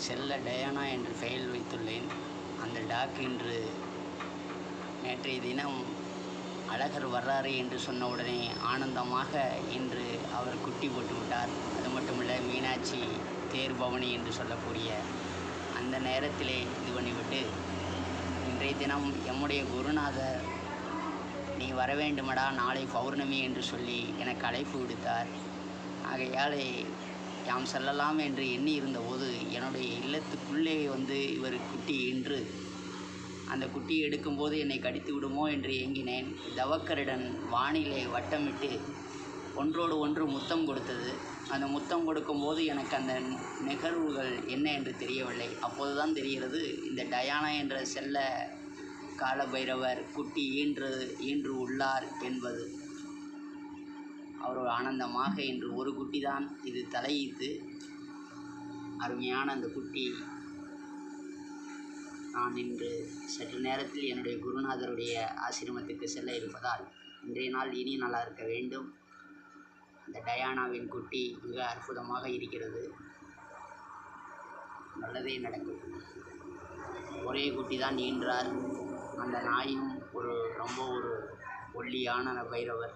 செல்ல டயானா என்று பெயர் வைத்துள்ளேன். அந்த டாக் இன்று நேற்றைய தினம் அழகர் வர்றாரு என்று சொன்னவுடனே ஆனந்தமாக இன்று அவர் குட்டி போட்டு விட்டார். அது மட்டுமில்லை, மீனாட்சி தேர்பவனி என்று சொல்லக்கூடிய அந்த நேரத்திலே இது பண்ணிவிட்டு இன்றைய தினம் எம்முடைய குருநாதர் நீ வர வேண்டுமடா, நாளை பௌர்ணமி என்று சொல்லி எனக்கு அழைப்பு விடுத்தார். ஆகையாலே யாம் செல்லலாம் என்று எண்ணி இருந்தபோது என்னுடைய இல்லத்துக்குள்ளே வந்து இவர் குட்டி ஈன்று அந்த குட்டியை எடுக்கும்போது என்னை கடித்து விடுமோ என்று ஏங்கினேன். தவக்கருடன் வானிலை வட்டமிட்டு ஒன்றோடு ஒன்று முத்தம் கொடுத்தது. அந்த முத்தம் கொடுக்கும்போது எனக்கு அந்த நிகழ்வுகள் என்ன என்று தெரியவில்லை. அப்போதுதான் தெரிகிறது, இந்த டயானா என்ற செல்ல காலபைரவர் குட்டி ஈன்று உள்ளார் என்பது. அவர் ஆனந்தமாக இன்று ஒரு குட்டி தான் இது தலையிட்டு அருமையான அந்த குட்டி. நான் இன்று சற்று நேரத்தில் என்னுடைய குருநாதருடைய ஆசிரமத்துக்கு செல்ல இருப்பதால் இன்றைய நாள் இனி நல்லா இருக்க வேண்டும். இந்த டயானாவின் குட்டி மிக அற்புதமாக இருக்கிறது. நல்லதே நடக்கும். ஒரே குட்டி தான் ஈன்றார். அந்த நாயும் ரொம்ப ஒல்லியான பைரவர்.